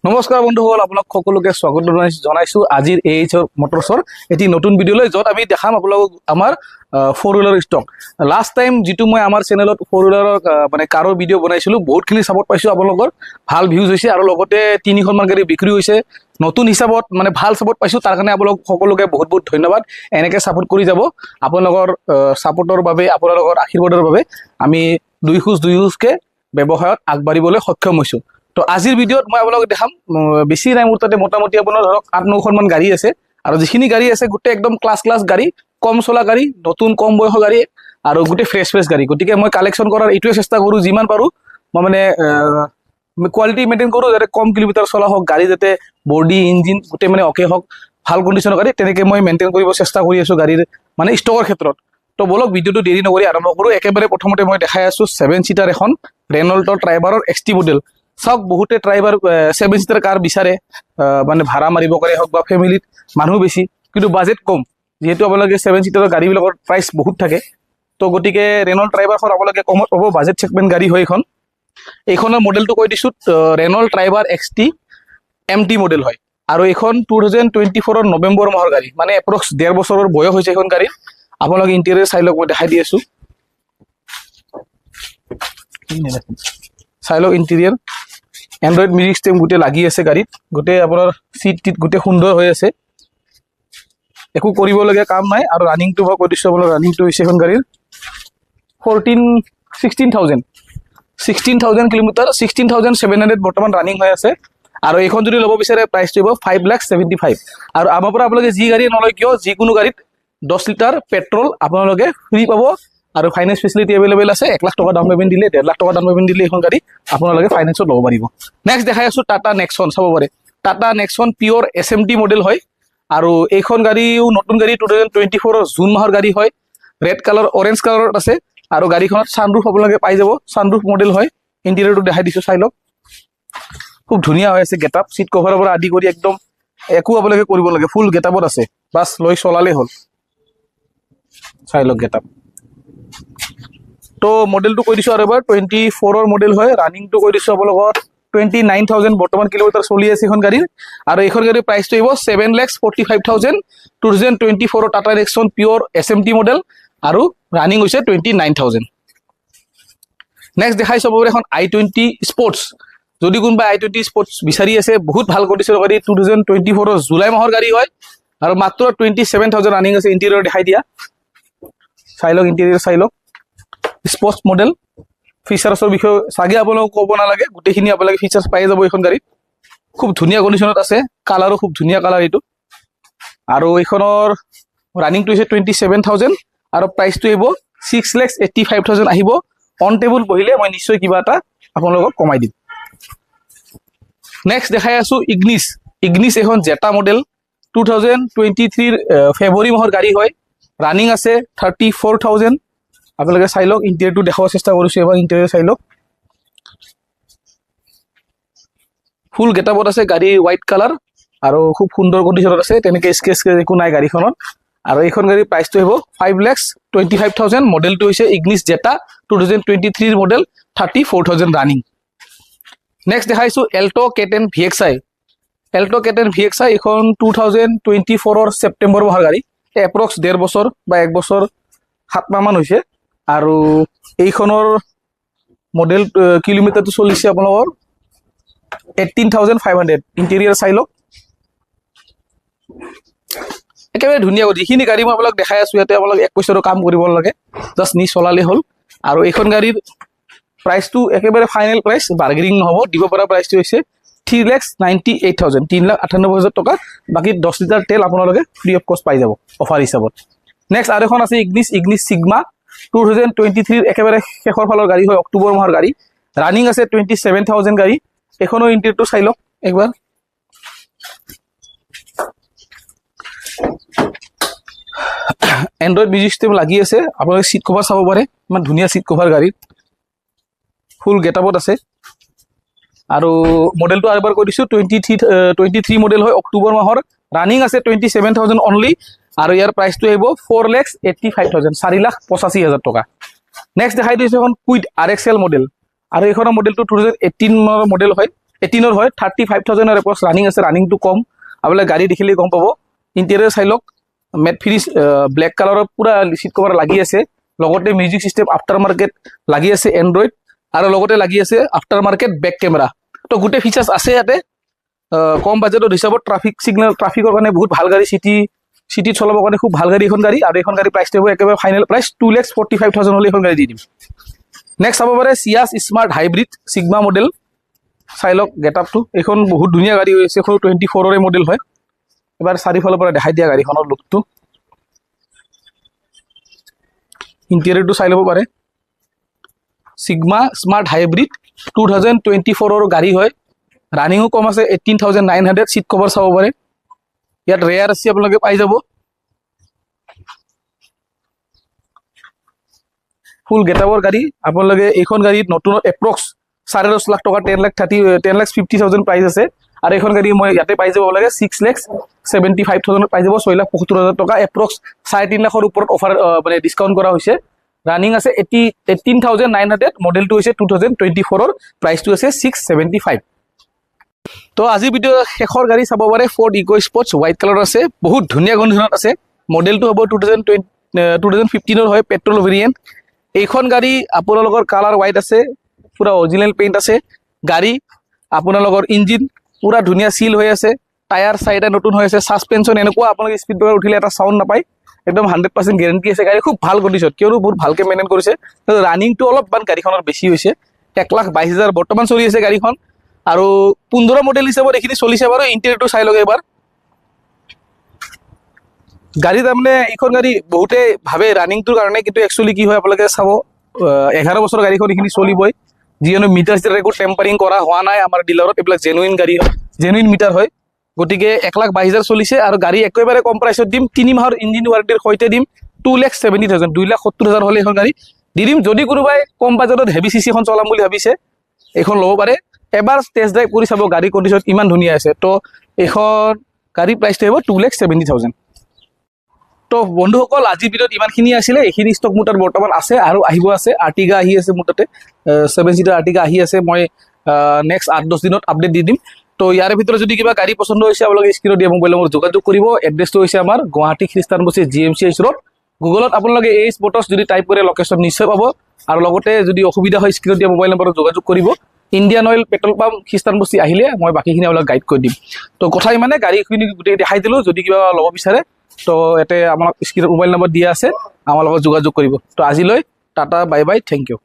নমস্কাৰ বন্ধুসকল, আপোনাক সকলোকে স্বাগত জনাইছো আজিৰ AH মটৰছৰ এটি নতুন ভিডিঅ'লৈ, য'ত আমি দেখাম আপোনালোকক আমাৰ four wheeler stock. Last time যিটো মই আমাৰ চেনেলত ফ'ৰ হুইলাৰৰ মানে কাৰৰ ভিডিঅ' বনাইছিলোঁ, বহুতখিনি ছাপৰ্ট পাইছোঁ, আপোনালোকৰ ভাল ভিউজ হৈছে আৰু লগতে 3খন গাড়ী বিক্ৰী হৈছে। নতুন হিচাপত মানে ভাল ছাপৰ্ট পাইছোঁ, তাৰ কাৰণে আপোনালোক সকলোকে বহুত বহুত ধন্যবাদ। এনেকৈ ছাপৰ্ট কৰি যাব। আপোনালোকৰ ছাপৰ্টৰ বাবে, আপোনালোকৰ আশীৰ্বাদৰ বাবে আমি দুই খোজকৈ ব্যৱসায়ত আগবাঢ়িবলৈ সক্ষম হৈছোঁ। তো আজিৰ ভিডিঅ'ত মই আপোনালোকক দেখাম, বেছি নাই মোৰ তাতে মোটামুটি আপোনাৰ ধৰক 8-9খনমান গাড়ী আছে, আৰু যিখিনি গাড়ী আছে গোটেই একদম ক্লাছ গাড়ী, কম চলা গাড়ী, নতুন কম বয়সৰ গাড়ী আৰু গোটেই ফ্ৰেছ গাড়ী। গতিকে মই কালেকশ্যন কৰাৰ এইটোৱে চেষ্টা কৰোঁ, যিমান পাৰোঁ মই মানে কোৱালিটি মেইনটেইন কৰোঁ, যাতে কম কিলোমিটাৰ চলা হওক, গাড়ী যাতে বডি ইঞ্জিন গোটেই মানে অ'কে হওক, ভাল কণ্ডিশ্যনৰ গাড়ী, তেনেকৈ মই মেইনটেইন কৰিব চেষ্টা কৰি আছোঁ গাড়ীৰ মানে ষ্টকৰ ক্ষেত্ৰত। তো বলক ভিডিঅ'টো দেৰি নকৰি আৰম্ভ কৰোঁ। একেবাৰে প্ৰথমতে মই দেখাই আছোঁ 7 ছিটাৰ এখন ৰেনল্টৰ ট্ৰাইবাৰৰ XT মডেল। চাওক, বহুতে ট্ৰাইবাৰ 7 ছিটাৰ কাৰ বিচাৰে, মানে ভাড়া মাৰিব পাৰে হওক বা ফেমিলিত মানুহ বেছি, কিন্তু বাজেট কম। যিহেতু আপোনালোকে 7 ছিটাৰৰ গাড়ীবিলাকৰ প্ৰাইচ বহুত থাকে, তো গতিকে ৰেনল্ট ট্ৰাইবাৰখন আপোনালোকে কমত পাব। বাজেট ছেগমেণ্ট গাড়ী হয় এইখন। এইখনৰ মডেলটো কৈ দিছোঁ, Renault Triber XT MT model হয়, আৰু এইখন 2024 নৱেম্বৰ মাহৰ গাড়ী, মানে এপ্ৰক্স 1.5 বছৰৰ বয়স হৈছে এইখন গাড়ীৰ। আপোনালোকে ইণ্টেৰিয়ৰ চাই লওক, মই দেখাই দি আছোঁ, চাই লওক ইণ্টেৰিয়ৰ। এণ্ড্ৰইড মিউজিক ছিষ্টেম গোটেই লাগি আছে গাড়ীত, গোটেই আপোনাৰ চিট টিট গোটেই সুন্দৰ হৈ আছে, একো কৰিবলগীয়া কাম নাই। আৰু ৰানিংটো মই কৈ দিছোঁ আপোনাৰ, ৰানিংটো হৈছে এখন গাড়ীৰ 16,000 কিলোমিটাৰ, 16,700 বৰ্তমান ৰানিং হৈ আছে। আৰু এইখন যদি ল'ব বিচাৰে প্ৰাইচটো হ'ব 5,75,000। আৰু আমাৰ পৰা আপোনালোকে যি গাড়ী নলয় কিয়, যিকোনো গাড়ীত 10 লিটাৰ পেট্ৰল আপোনালোকে ফ্ৰী পাব, আৰু ফাইনেন্স ফেচিলিটি এভেইলেবল আছে। 1 লাখ টকা ডাউন পেমেণ্ট দিলে, 1.5 লাখ টকা ডাউন পেমেণ্ট দিলে এইখন গাড়ী আপোনালোকে ফাইনেন্সত ল'ব পাৰিব। নেক্সট দেখাই আছোঁ টাটা নেক্সন। চাব পাৰে, টাটা নেক্সন পিয়ৰ SMT মডেল হয়, আৰু এইখন গাড়ীও নতুন গাড়ী, 2024 জুন মাহৰ গাড়ী হয়। ৰেড কালাৰ, অৰেঞ্জ কালাৰত আছে, আৰু গাড়ীখনত ছানৰুফ আপোনালোকে পাই যাব। ছানৰুফ মডেল হয়। ইণ্টেৰিয়ৰটো দেখাই দিছোঁ, চাই লওক, খুব ধুনীয়া হৈ আছে। গেটআপ, চিট কভাৰৰ পৰা আদি কৰি একদম একো আপোনালোকে কৰিব লাগে, ফুল গেটআপত আছে, বাছ লৈ চলালেই হ'ল। চাই লওক গেটআপ। তো মডেলটো কৈ দিছোঁ আৰু এবাৰ, 24 মডেল হয়। ৰানিংটো কৈ দিছোঁ আপোনালোকৰ 29,000 বৰ্তমান কিলোমিটাৰ চলি আছে এইখন গাড়ীৰ। আৰু এইখন গাড়ীৰ প্ৰাইচটো আহিব 7,45,000। 2024 টাটা নেক্সন পিয়ৰ SMT মডেল, আৰু ৰানিং হৈছে 29,000। নেক্সট দেখাই চাব পাৰে এখন i20 স্পৰ্টছ। যদি কোনোবা i20 স্পৰ্টছ বিচাৰি আছে, বহুত ভাল কণ্ডিশ্যনৰ গাড়ী, 2024 জুলাই মাহৰ গাড়ী হয়, আৰু মাত্ৰ 27,000 ৰানিং আছে। ইণ্টেৰিয়ৰ দেখাই দিয়া, চাই লওক ইণ্টেৰিয়ৰ, চাই লওক। স্পৰ্টছ মডেল, ফিচাৰ্ছৰ বিষয়ে চাগে আপোনালোকক ক'ব নালাগে, গোটেইখিনি আপোনালোকে ফিচাৰ্ছ পাই যাব এইখন গাড়ীত। খুব ধুনীয়া কণ্ডিশ্যনত আছে, কালাৰো খুব ধুনীয়া কালাৰ এইটো। আৰু এইখনৰ ৰানিংটো হৈছে 27,000, আৰু প্ৰাইচটো আহিব 6,85,000 আহিব। অন টেবুল বহিলে মই নিশ্চয় কিবা এটা আপোনালোকক কমাই দিম। নেক্সট দেখাই আছোঁ ইগনিছ এখন জেটা মডেল, 2023 ফেব্ৰুৱাৰী মাহৰ গাড়ী হয়। ৰানিং আছে 34,000। আপোনালোকে চাই লওক, ইণ্টেৰিয়ৰটো দেখাব চেষ্টা কৰিছোঁ এবাৰ, ইণ্টেৰিয়ৰ চাই লওক, ফুল গেটআপত আছে। গাড়ী হোৱাইট কালাৰ আৰু খুব সুন্দৰ কণ্ডিশ্যনত আছে, তেনেকৈ স্কেচ একো নাই গাড়ীখনত। আৰু এইখন গাড়ীৰ প্ৰাইচটো আহিব 5,25,000। মডেলটো হৈছে ইগনিছ জেটা 2023 মডেল, 34,000 ৰানিং। নেক্সট দেখাইছোঁ Alto' K10 VXI। Alto' K10 VXI এইখন 2024 ছেপ্টেম্বৰ মাহৰ গাড়ী, এপ্ৰক্স 1.5 বছৰ বা 1 বছৰ 7 মাহমান হৈছে। আৰু এইখনৰ মডেল কিলোমিটাৰটো চলিছে আপোনালোকৰ 18,500। ইণ্টেৰিয়ৰ চাই লওক, একেবাৰে ধুনীয়া। যিখিনি গাড়ী মই আপোনালোক দেখাই আছোঁ, ইয়াতে আপোনালোক 1 পইচাৰো কাম কৰিব নালাগে, জাষ্ট নি চলালেই হ'ল। আৰু এইখন গাড়ীৰ প্ৰাইচটো একেবাৰে ফাইনেল প্ৰাইচ, বাৰ্গেনিং নহ'ব। দিব পৰা প্ৰাইচটো হৈছে 3,98,000, 3,98,000 টকা। বাকী 10 লিটাৰ তেল আপোনালোকে ফ্ৰী অফ কষ্ট পাই যাব অফাৰ হিচাপত। নেক্সট আৰু এখন আছে ইগনিছ ছিগমা, 2023 একেবাৰে শেষৰ ফালৰ গাড়ী হয়, অক্টোবৰ মাহৰ গাড়ী। ৰানিং আছে 27,000 গাড়ী। এইখনৰ ইণ্টেৰিয়ৰটো চাই লওক একবাৰ, এণ্ড্ৰইড মিউজিক ছিষ্টেম লাগি আছে। আপোনালোকে চিট কভাৰ চাব পাৰে, ইমান ধুনীয়া চিট কভাৰ গাড়ীত, ফুল গেটআপত আছে। আৰু মডেলটো আৰু এবাৰ কৈ দিছোঁ, 23 মডেল হয়, অক্টোবৰ মাহৰ। ৰানিং আছে 27,000 অনলি, আৰু ইয়াৰ প্ৰাইচটো আহিব 4,85,000, 4,85,000 টকা। নেক্সট দেখাই দিছোঁ এখন কুইড RXL মডেল, আৰু এইখনৰ মডেলটো 2018 মডেল হয়। 18 হয় 35,000 এপ্ৰক্স ৰানিং আছে ৰানিংটো কম আপোনালোকে গাড়ী দেখিলেই গম পাব ইণ্টেৰিয়ৰ চাই লওক মেট ফিনিশ ব্লেক কালাৰৰ পুৰা চিট কভাৰ লাগি আছে লগতে মিউজিক সিস্টেম আফটাৰ মাৰ্কেট লাগি আছে এন্ড্ৰইড আৰু লগতে লাগি আছে আফটাৰ মাৰ্কেট বেক কেমেৰা তো গোটেই ফিচাৰ্ছ আছে ইয়াতে কম বাজেটৰ হিচাপত ট্ৰাফিক সিগনেল ট্ৰাফিকৰ কাৰণে বহুত ভাল গাড়ী সিটিত চলাবৰ কাৰণে খুব ভাল গাড়ী এখন গাড়ী আৰু এখন গাড়ী প্ৰাইচ দিব একেবাৰে ফাইনেল প্ৰাইচ 2,45,000 হলে এখন গাড়ী দি দিম নেক্সট চাব পাৰে সিয়াছ স্মাৰ্ট হাইব্ৰিড সিগমা মডেল চাই লওক গেটআপটো এখন বহুত ধুনীয়া গাড়ী হৈছে এখন 24ৰে মডেল হয় এবাৰ চাৰিফালৰ পৰা দেখাই দিয়া গাড়ীখনৰ লুকটো ইণ্টেৰিয়ৰটো চাই ল'ব পাৰে সিগমা স্মাৰ্ট হাইব্ৰিড 2024ৰ গাড়ী হয় ৰানিংও কম আছে 18,900 সিট কভাৰ চাব পাৰে ইয়াত ৰেয়াৰ আছে আপোনালোকে পাই যাব ফুল গেটআপৰ গাড়ী আপোনালোকে এইখন গাড়ীত নতুন এপ্ৰক্স 10.5 লাখ টকা 10,50,000 প্ৰাইচ আছে আৰু এইখন গাড়ী মই ইয়াতে পাই যাব লাগে 6,75,000 পাই যাব 6,75,000 টকা এপ্ৰক্স 3.5 লাখৰ ওপৰত অফাৰ মানে ডিসকাউন্ট কৰা হৈছে ৰানিং আছে 18,900 মডেলটো হৈছে 2024ৰ প্ৰাইচটো আছে 675 তো আজি ভিডিও শেষৰ গাড়ী চাব পাৰে Ford Eco Sports white colour আছে বহুত ধুনীয়া কণ্ডিশ্যনত আছে মডেলটো হ'ব 2015ৰ হয় পেট্ৰল ভেৰিয়েণ্ট এইখন গাড়ী আপোনালোকৰ কালাৰ হোৱাইট আছে পুৰা অৰিজিনেল পেইণ্ট আছে গাড়ী আপোনালোকৰ ইঞ্জিন পুৰা ধুনীয়া সিল হৈ আছে টায়াৰ সাইডে নতুন হৈ আছে সাসপেনশন এনেকুৱা আপোনালোকে স্পিড ব্ৰেকাৰ উঠিলে এটা সাউন্ড নাপায় একদম 100% গ্যাৰান্টি আছে গাড়ী খুব ভাল কণ্ডিশ্যন কিয়নো বহুত ভালকে মেইনটেইন কৰিছে ৰানিংটো অলপমান গাড়ীখনৰ বেছি হৈছে 1,22,000 বৰ্তমান চলি আছে গাড়ীখন আৰু 15 মডেল হিচাপত এইখিনি চলিছে বাৰু ইণ্টেৰিয়ৰটো চাই লগে এবাৰ গাড়ী তাৰমানে এইখন গাড়ী বহুতে ভাবে ৰানিংটোৰ কাৰণে কিন্তু একচুয়ালি কি হয় আপোনালোকে চাব 11 বছৰ গাড়ীখন এইখিনি চলিবই যিহেতু মিটাৰ চিটাৰ একো টেম্পাৰিং কৰা হোৱা নাই আমাৰ ডিলাৰত এইবিলাক জেনুইন গাড়ী হয় জেনুইন মিটাৰ হয় গতিকে 1,22,000 চলিছে আৰু গাড়ী একেবাৰে কম প্ৰাইচত দিম 3 মাহৰ ইঞ্জিন ওয়াৰেন্টিৰ সৈতে দিম 2,70,000 2,70,000 হলে এখন গাড়ী দি দিম যদি কোনোবাই কম বাজেটত হেভি সিসি এখন চলাম বুলি ভাবিছে এখন ল'ব পাৰে এবাৰ টেষ্ট ড্ৰাইভ কৰি চাব গাড়ী কণ্ডিশ্যন ইমান ধুনীয়া আছে তো এখন গাড়ী প্ৰাইচটো হ'ব 2,70,000 তো বন্ধুসকল আজি ভিডিওত ইমানখিনি আছিলে এইখিনি ষ্টক মোৰ তাত বৰ্তমান আছে আৰু আহিব আছে আৰ্টিগা আহি আছে মোৰ তাতে 7 সিটাৰ আৰ্টিগা আহি আছে মই নেক্সট 8-10 দিনত আপডেট দি দিম তো ইয়াৰে ভিতৰত যদি কিবা গাড়ী পছন্দ হৈছে আপোনালোকে স্ক্ৰিনত দিয়া মোবাইল নম্বৰ যোগাযোগ কৰিব এড্ৰেছটো হৈছে আমাৰ গুৱাহাটী খ্ৰীষ্টানবস্তি GMCH ৰোড গুগলত আপোনালোকে এই স্পটছ যদি টাইপ কৰে লোকেশ্যন নিশ্চয় পাব আৰু লগতে যদি অসুবিধা হয় স্ক্ৰিনত দিয়া মোবাইল নম্বৰত যোগাযোগ কৰিব ইণ্ডিয়ান অইল পেট্ৰল পাম্প খ্ৰীষ্টানবস্তি আহিলে মই বাকিখিনি আপোনাক গাইড কৰি দিম তো কথা ইমানে গাড়ীখিনি গোটেই দেখাই দিলোঁ যদি কিবা ল'ব বিচাৰে তো এতে আমাক স্ক্ৰিনত মোবাইল নম্বৰ দিয়া আছে আমাৰ লগত যোগাযোগ কৰিব তো আজিলৈ tata bye bye thank U